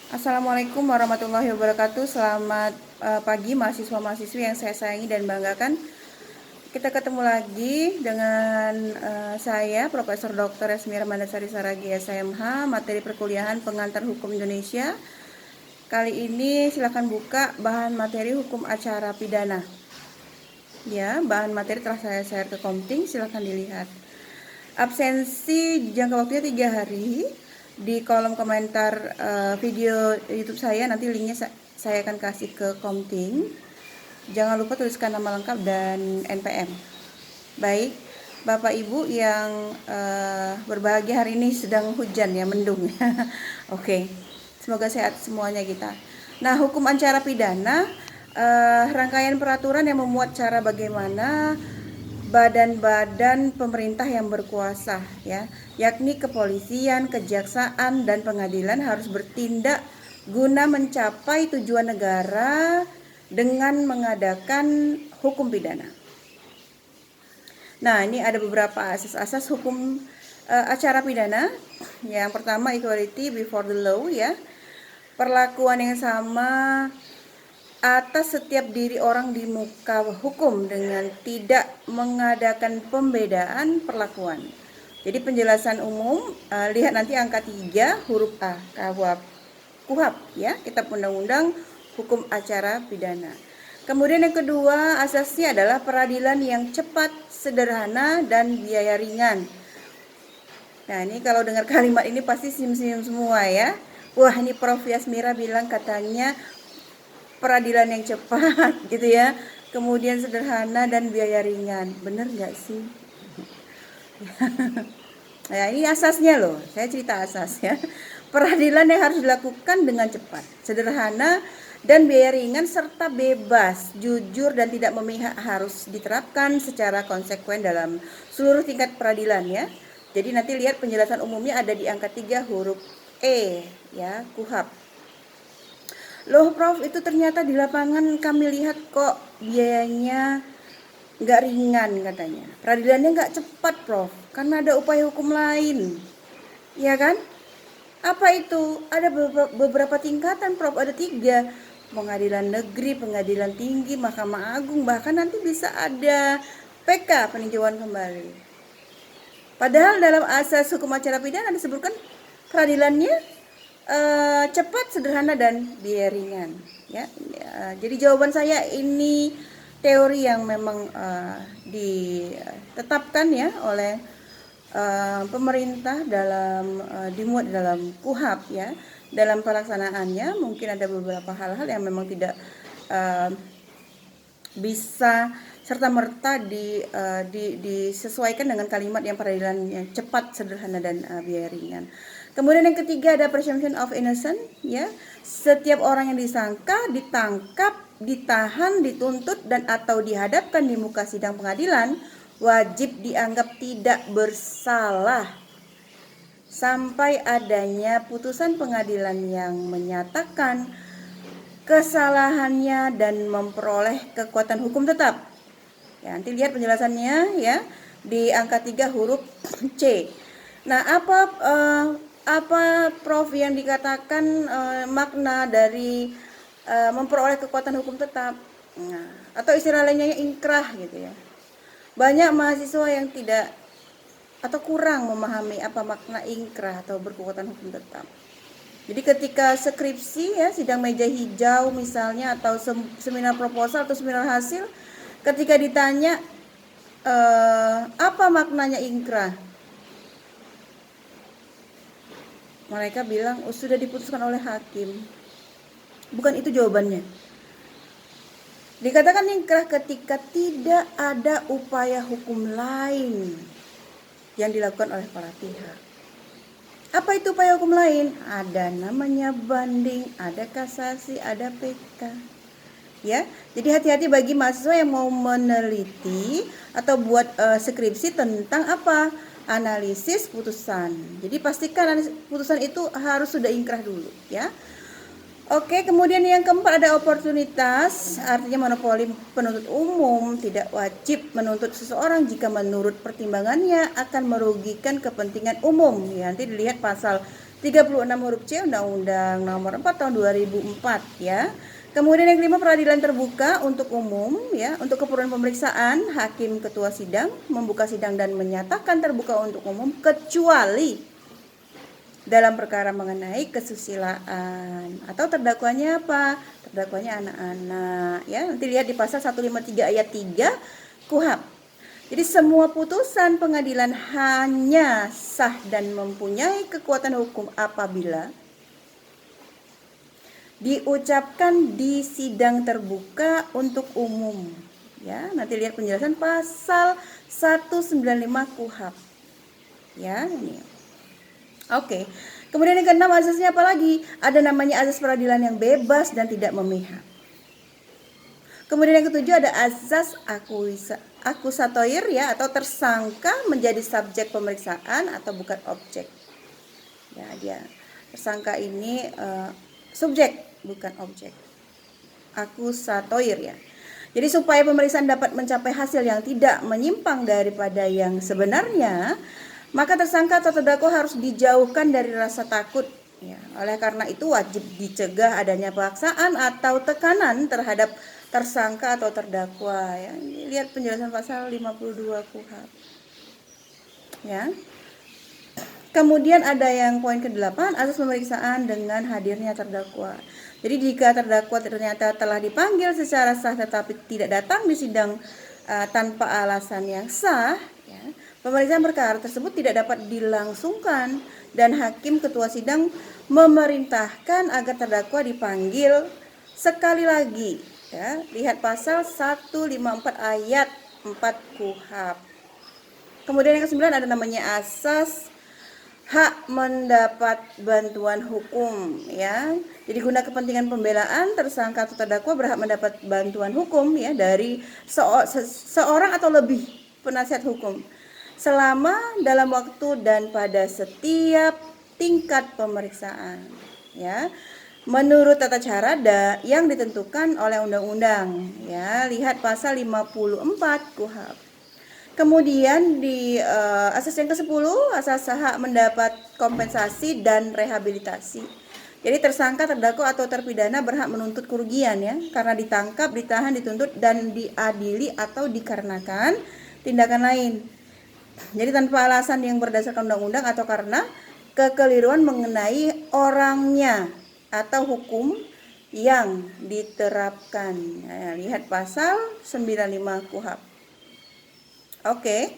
Assalamualaikum warahmatullahi wabarakatuh. Selamat pagi mahasiswa-mahasiswi yang saya sayangi dan banggakan. Kita ketemu lagi dengan saya Profesor Dr. Esmira Mandasari Saragi SMH, materi perkuliahan Pengantar Hukum Indonesia. Kali ini silakan buka bahan materi hukum acara pidana. Ya, bahan materi telah saya share ke Komting, silakan dilihat. Absensi jangka waktunya 3 hari. Di kolom komentar video YouTube saya, nanti linknya saya akan kasih ke Komting. Jangan lupa tuliskan nama lengkap dan NPM. Baik, Bapak Ibu yang berbahagia, hari ini sedang hujan ya, mendung. Oke, semoga sehat semuanya kita. Nah, hukum acara pidana, rangkaian peraturan yang memuat cara bagaimana badan-badan pemerintah yang berkuasa, ya, yakni kepolisian, kejaksaan, dan pengadilan harus bertindak guna mencapai tujuan negara dengan mengadakan hukum pidana. Nah, ini ada beberapa asas-asas hukum acara pidana. Yang pertama, equality before the law, ya, perlakuan yang sama atas setiap diri orang di muka hukum dengan tidak mengadakan pembedaan perlakuan. Jadi penjelasan umum, lihat nanti angka 3 huruf A KUHP, ya, Kitab Undang-Undang Hukum Acara Pidana. Kemudian yang kedua asasnya adalah peradilan yang cepat, sederhana, dan biaya ringan. Nah, ini kalau dengar kalimat ini pasti senyum-senyum semua ya. Wah, ini Prof. Yasmira bilang katanya peradilan yang cepat gitu ya, kemudian sederhana dan biaya ringan. Bener nggak sih? Nah, ini asasnya loh, saya cerita asas ya. Peradilan yang harus dilakukan dengan cepat, sederhana, dan biaya ringan, serta bebas, jujur, dan tidak memihak harus diterapkan secara konsekuen dalam seluruh tingkat peradilan ya. Jadi nanti lihat penjelasan umumnya ada di angka 3 huruf E ya, KUHP. Loh Prof, itu ternyata di lapangan kami lihat kok biayanya nggak ringan katanya. Peradilannya nggak cepat Prof, karena ada upaya hukum lain. Ya kan? Apa itu? Ada beberapa tingkatan Prof, ada 3. Pengadilan negeri, pengadilan tinggi, Mahkamah Agung, bahkan nanti bisa ada PK, peninjauan kembali. Padahal dalam asas hukum acara pidana disebutkan peradilannya cepat, sederhana, dan biaya ringan ya. Jadi jawaban saya ini teori yang memang ditetapkan ya oleh pemerintah dalam dimuat dalam KUHP ya. Dalam pelaksanaannya mungkin ada beberapa hal-hal yang memang tidak bisa serta-merta disesuaikan dengan kalimat yang peradilan yang cepat, sederhana, dan biaya ringan. Kemudian yang ketiga ada presumption of innocence ya. Setiap orang yang disangka, ditangkap, ditahan, dituntut, dan atau dihadapkan di muka sidang pengadilan wajib dianggap tidak bersalah sampai adanya putusan pengadilan yang menyatakan kesalahannya dan memperoleh kekuatan hukum tetap. Ya, nanti lihat penjelasannya ya di angka 3 huruf C. Nah, apa Prof yang dikatakan makna dari memperoleh kekuatan hukum tetap? Nah, atau istilah lainnya inkrah gitu ya. Banyak mahasiswa yang tidak atau kurang memahami apa makna inkrah atau berkekuatan hukum tetap. Jadi ketika skripsi ya, sidang meja hijau misalnya, atau seminar proposal atau seminar hasil, ketika ditanya apa maknanya inkrah, mereka bilang sudah diputuskan oleh hakim. Bukan itu jawabannya. Dikatakan inkrah ketika tidak ada upaya hukum lain yang dilakukan oleh para pihak. Apa itu upaya hukum lain? Ada namanya banding, ada kasasi, ada PK. Ya, jadi hati-hati bagi mahasiswa yang mau meneliti atau buat skripsi tentang apa? Analisis putusan. Jadi pastikan analisis putusan itu harus sudah inkrah dulu ya. Oke, kemudian yang keempat ada oportunitas, artinya monopoli penuntut umum tidak wajib menuntut seseorang jika menurut pertimbangannya akan merugikan kepentingan umum. Ya, nanti dilihat pasal 36 huruf C Undang-Undang Nomor 4 Tahun 2004 ya. Kemudian yang kelima, peradilan terbuka untuk umum ya. Untuk keperluan pemeriksaan, hakim ketua sidang membuka sidang dan menyatakan terbuka untuk umum kecuali dalam perkara mengenai kesusilaan atau terdakwanya apa? Terdakwanya anak-anak ya. Nanti lihat di pasal 153 ayat 3 KUHP. Jadi semua putusan pengadilan hanya sah dan mempunyai kekuatan hukum apabila diucapkan di sidang terbuka untuk umum. Ya, nanti lihat penjelasan pasal 195 KUHP. Ya, ini. Oke. Kemudian yang keenam, asasnya apa lagi? Ada namanya asas peradilan yang bebas dan tidak memihak. Kemudian yang ketujuh ada asas akusatoir ya, atau tersangka menjadi subjek pemeriksaan atau bukan objek. Ya, dia tersangka ini subjek bukan objek. Akusatoir ya. Jadi supaya pemeriksaan dapat mencapai hasil yang tidak menyimpang daripada yang sebenarnya, maka tersangka atau terdakwa harus dijauhkan dari rasa takut ya. Oleh karena itu wajib dicegah adanya paksaan atau tekanan terhadap tersangka atau terdakwa ya. Lihat penjelasan pasal 52 KUHP. Ya. Kemudian ada yang poin ke-8, asas pemeriksaan dengan hadirnya terdakwa. Jadi jika terdakwa ternyata telah dipanggil secara sah tetapi tidak datang di sidang tanpa alasan yang sah, ya, pemeriksaan perkara tersebut tidak dapat dilangsungkan dan hakim ketua sidang memerintahkan agar terdakwa dipanggil sekali lagi. Ya, lihat pasal 154 ayat 4 KUHP. Kemudian yang ke-9 ada namanya asas hak mendapat bantuan hukum ya. Jadi guna kepentingan pembelaan, tersangka atau terdakwa berhak mendapat bantuan hukum ya dari seorang atau lebih penasihat hukum selama dalam waktu dan pada setiap tingkat pemeriksaan ya. Menurut tata cara yang ditentukan oleh undang-undang ya. Lihat pasal 54 KUHP. Kemudian di asas yang ke-10, asas hak mendapat kompensasi dan rehabilitasi. Jadi tersangka, terdakwa atau terpidana berhak menuntut kerugian ya, karena ditangkap, ditahan, dituntut dan diadili atau dikarenakan tindakan lain. Jadi tanpa alasan yang berdasarkan undang-undang atau karena kekeliruan mengenai orangnya atau hukum yang diterapkan. Nah, lihat pasal 95 KUHP. Oke.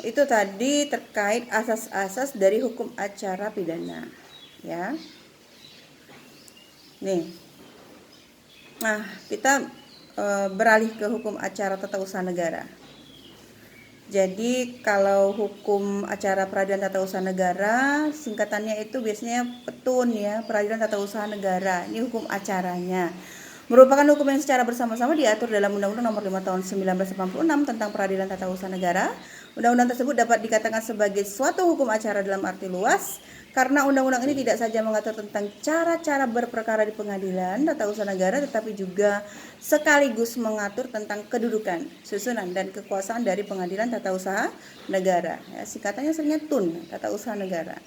Itu tadi terkait asas-asas dari hukum acara pidana ya. Nih. Nah, kita beralih ke hukum acara tata usaha negara. Jadi kalau hukum acara peradilan tata usaha negara, singkatannya itu biasanya PETUN ya, Peradilan Tata Usaha Negara. Ini hukum acaranya. Merupakan hukum yang secara bersama-sama diatur dalam Undang-Undang Nomor 5 Tahun 1986 tentang Peradilan Tata Usaha Negara. Undang-undang tersebut dapat dikatakan sebagai suatu hukum acara dalam arti luas karena undang-undang ini tidak saja mengatur tentang cara-cara berperkara di pengadilan tata usaha negara, tetapi juga sekaligus mengatur tentang kedudukan, susunan, dan kekuasaan dari pengadilan tata usaha negara. Ya, singkatannya seringnya TUN, Tata Usaha Negara.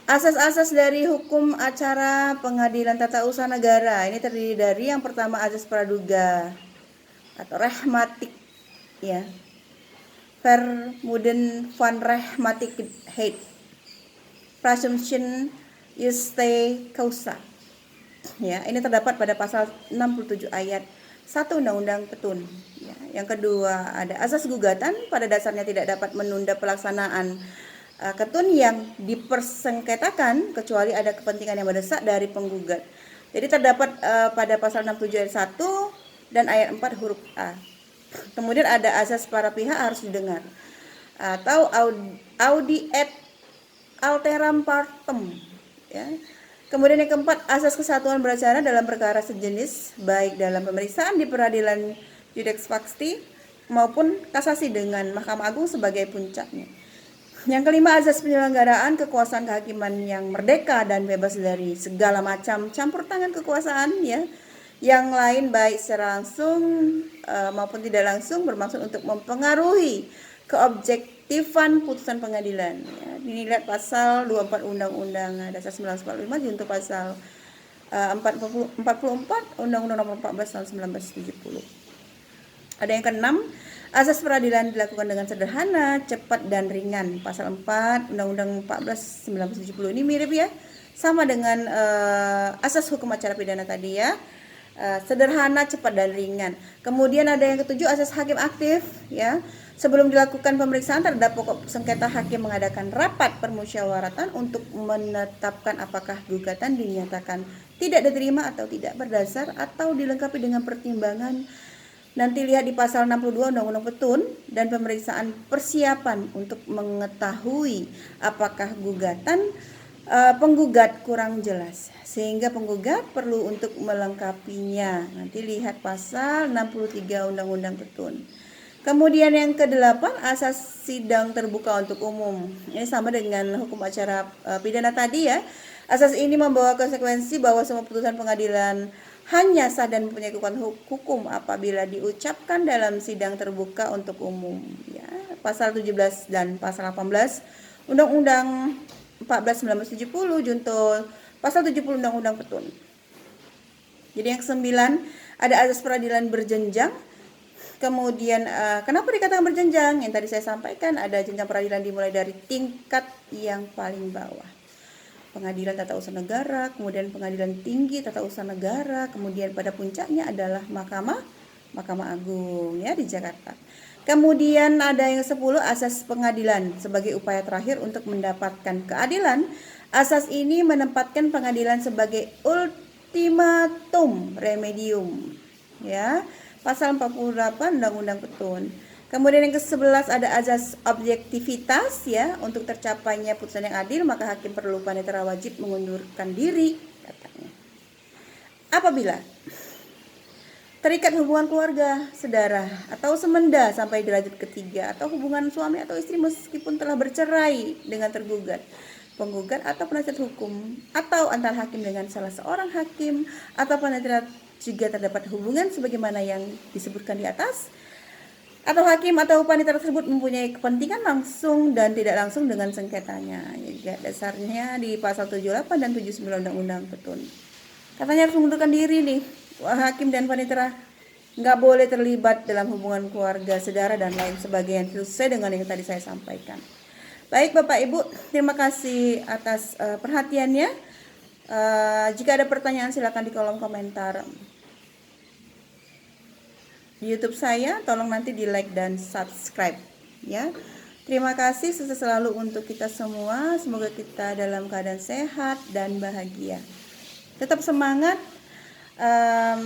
Asas-asas dari hukum acara pengadilan tata usaha negara ini terdiri dari yang pertama asas praduga atau rehmatik ya, vermuden van rehmatigheid, presumption juste causa ya. Ini terdapat pada pasal 67 ayat 1 Undang-Undang PETUN ya. Yang kedua ada asas gugatan, pada dasarnya tidak dapat menunda pelaksanaan ketun yang dipersengketakan kecuali ada kepentingan yang mendesak dari penggugat. Jadi terdapat pada pasal 67 ayat 1 dan ayat 4 huruf A. Kemudian ada asas para pihak harus didengar atau audi et alteram partem ya. Kemudian yang keempat, asas kesatuan beracara dalam perkara sejenis baik dalam pemeriksaan di peradilan judeks fakti maupun kasasi dengan Mahkamah Agung sebagai puncaknya. Yang kelima, asas penyelenggaraan kekuasaan kehakiman yang merdeka dan bebas dari segala macam campur tangan kekuasaan ya, yang lain baik secara langsung maupun tidak langsung bermaksud untuk mempengaruhi keefektifan putusan pengadilan. Ya, ini lihat pasal 24 Undang-Undang Dasar 1945 junto pasal 44 Undang-Undang Nomor 14 tahun 1970. Ada yang keenam, asas peradilan dilakukan dengan sederhana, cepat dan ringan. Pasal 4 Undang-Undang 14 1970 ini mirip ya, sama dengan asas hukum acara pidana tadi ya. Sederhana, cepat dan ringan. Kemudian ada yang ketujuh, asas hakim aktif ya. Sebelum dilakukan pemeriksaan terhadap pokok sengketa, hakim mengadakan rapat permusyawaratan untuk menetapkan apakah gugatan dinyatakan tidak diterima atau tidak berdasar atau dilengkapi dengan pertimbangan. Nanti lihat di pasal 62 Undang-Undang Petun dan pemeriksaan persiapan untuk mengetahui apakah gugatan penggugat kurang jelas sehingga penggugat perlu untuk melengkapinya. Nanti lihat pasal 63 Undang-Undang Petun. Kemudian yang ke-8, asas sidang terbuka untuk umum. Ini sama dengan hukum acara pidana tadi ya. Asas ini membawa konsekuensi bahwa semua putusan pengadilan hanya sah dan mempunyai kekuatan hukum apabila diucapkan dalam sidang terbuka untuk umum. Ya, pasal 17 dan pasal 18 Undang-Undang 14 1970 junto pasal 70 Undang-Undang Petun. Jadi yang ke-9 ada asas peradilan berjenjang. Kemudian kenapa dikatakan berjenjang? Yang tadi saya sampaikan, ada jenjang peradilan dimulai dari tingkat yang paling bawah. Pengadilan Tata Usaha Negara, kemudian Pengadilan Tinggi Tata Usaha Negara, kemudian pada puncaknya adalah Mahkamah Agung ya di Jakarta. Kemudian ada yang 10, asas pengadilan sebagai upaya terakhir untuk mendapatkan keadilan. Asas ini menempatkan pengadilan sebagai ultimatum remedium ya. Pasal 48 Undang-Undang Petun. Kemudian yang ke-11 ada azas objektivitas ya, untuk tercapainya putusan yang adil maka hakim perlu panitera wajib mengundurkan diri katanya. Apabila terikat hubungan keluarga, saudara atau semenda sampai derajat ketiga atau hubungan suami atau istri meskipun telah bercerai dengan tergugat, penggugat atau penasihat hukum atau antar hakim dengan salah seorang hakim atau panitera jika terdapat hubungan sebagaimana yang disebutkan di atas, atau hakim atau panitera tersebut mempunyai kepentingan langsung dan tidak langsung dengan sengketanya. Ya, dasarnya di pasal 78 dan 79 Undang-Undang Petun. Katanya harus mengundurkan diri nih. Hakim dan panitera nggak boleh terlibat dalam hubungan keluarga, saudara dan lain sebagainya. Sesuai dengan yang tadi saya sampaikan. Baik Bapak Ibu, terima kasih atas perhatiannya. Jika ada pertanyaan silakan di kolom komentar di YouTube saya, tolong nanti di like dan subscribe ya. Terima kasih, sukses selalu untuk kita semua. Semoga kita dalam keadaan sehat dan bahagia. Tetap semangat.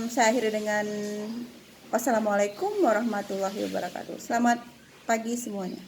Saya akhiri dengan wassalamualaikum warahmatullahi wabarakatuh. Selamat pagi semuanya.